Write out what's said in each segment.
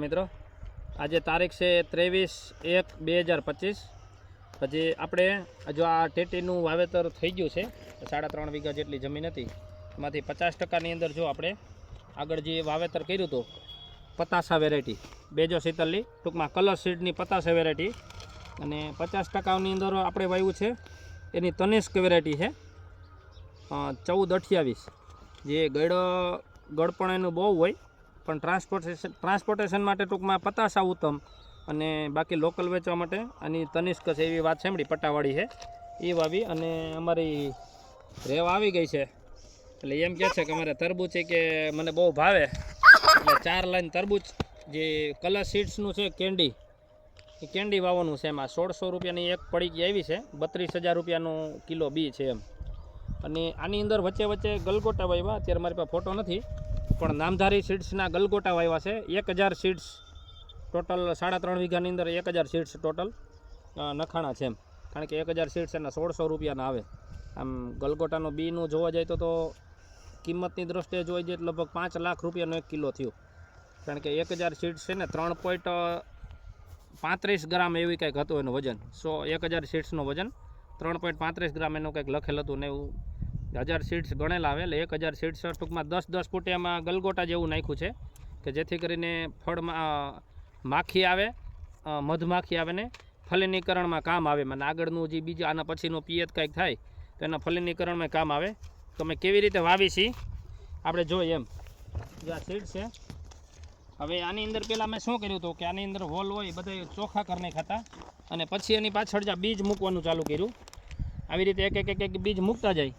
મિત્રો આજે તારીખ છે 23/1/2025। હજી આપણે જો આ ટેટીનું વાવેતર થઈ ગયું છે 3.5 વીઘા જેટલી જમીન હતી એમાંથી 50%ની અંદર જો આપણે આગળ જે વાવેતર કર્યું હતું પતાસા વેરાયટી બેજો શીતલની ટૂંકમાં કલર સીડની પતાસા વેરાયટી અને 50%ની અંદર આપણે વાવ્યું છે એની તનિષ્ક વેરાયટી છે 1428 જે ગળપણ એનું બહુ હોય પણ ટ્રાન્સપોર્ટેશન માટે ટૂંકમાં પતાસા ઉત્તમ અને બાકી લોકલ વેચવા માટે આની તનિષ્ક છે એવી વાત સાંભળી પટ્ટાવાળી છે એ વાવી અને અમારી રેવ આવી ગઈ છે એટલે એમ કહે છે કે અમારે તરબૂચ છે કે મને બહુ ભાવે એટલે 4 લાઈન તરબૂચ જે કલર સીડ્સનું છે કેન્ડી એ કેન્ડી વાવવાનું છે એમાં 1600 રૂપિયાની એક પડીકી આવી છે 32,000 રૂપિયાનું કિલો બી છે એમ અને આની અંદર વચ્ચે વચ્ચે ગલગોટા વાવ્યા અત્યારે મારી પાસે ફોટો નથી પણ નામધારી સીડ્સના ગલગોટા વાવ્યા છે 1000 સીડ્સ ટોટલ 3.5 વીઘાની અંદર 1000 સીડ્સ ટોટલ નખાણા છે એમ કારણ કે 1000 સીડ્સ એના 1600 રૂપિયાના આવે આમ ગલગોટાનો બીનું જોવા જાય તો કિંમતની દ્રષ્ટિએ જોવા જાય લગભગ 5 લાખ રૂપિયાનો 1 કિલો થયું કારણ કે 1000 સીડ્સ છે ને 3.35 ગ્રામ એવી કંઈક હતું એનું વજન 1000 સીડ્સનું વજન 3.35 ગ્રામ એનું કંઈક લખેલ હતું ને એવું 1000 સીડ્સ ગણેલા આવે એટલે 1000 સીડ્સ ટૂંકમાં 10-10 ફૂટિયામાં ગલગોટા જેવું નાખ્યું છે કે જેથી કરીને ફળમાં માખી આવે મધમાખી આવે ને ફલિનીકરણમાં કામ આવે મને આગળનું જે બીજું આના પછીનું પિયત કંઈક થાય તો એના ફલિનીકરણમાં કામ આવે તો અમે કેવી રીતે વાવી છીએ આપણે જોઈએ એમ જે આ સીડ છે હવે આની અંદર પહેલાં મેં શું કર્યું હતું કે આની અંદર હોલ હોય બધા ચોખ્ખા કરી નાખ્યા અને પછી એની પાછળ જ બીજ મૂકવાનું ચાલુ કર્યું આવી રીતે એક બીજ મૂકતા જાય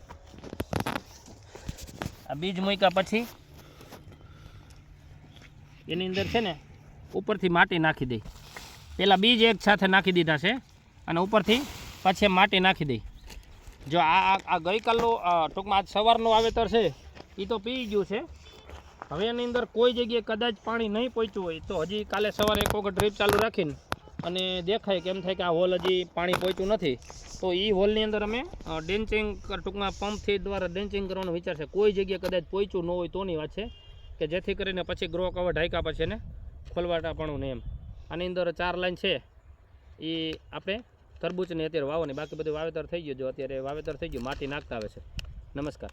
આ બીજ મૂક્યા પછી એની અંદર છે ને ઉપરથી માટી નાખી દઈ પહેલાં બીજ એક સાથે નાખી દીધા છે અને ઉપરથી પછી માટી નાખી દઈ જો આ ગઈકાલનું ટૂંકમાં આજ સવારનું વાવેતર છે એ તો પી ગયું છે હવે એની અંદર કોઈ જગ્યાએ કદાચ પાણી નહીં પહોંચ્યું હોય તો હજી કાલે સવારે એક વખત ડ્રીપ ચાલુ રાખીને અને દેખાય કેમ થાય કે આ હોલ હજી પાણી પહોંચ્યું નથી તો એ હોલની અંદર અમે ડેન્ચિંગ ટૂંકમાં પંપથી દ્વારા ડેન્ચિંગ કરવાનો વિચાર છે કોઈ જગ્યાએ કદાચ પહોંચ્યું ન હોય તોની વાત છે કે જેથી કરીને પછી ગ્રો કવર ઢાંક્યા પછી એને ખોલવાટા પણ નહીં એમ આની અંદર 4 લાઈન છે એ આપણે તરબૂચની અત્યારે વાવવાની બાકી બધું વાવેતર થઈ ગયું જો અત્યારે વાવેતર થઈ ગયું માટી નાખતા આવે છે નમસ્કાર।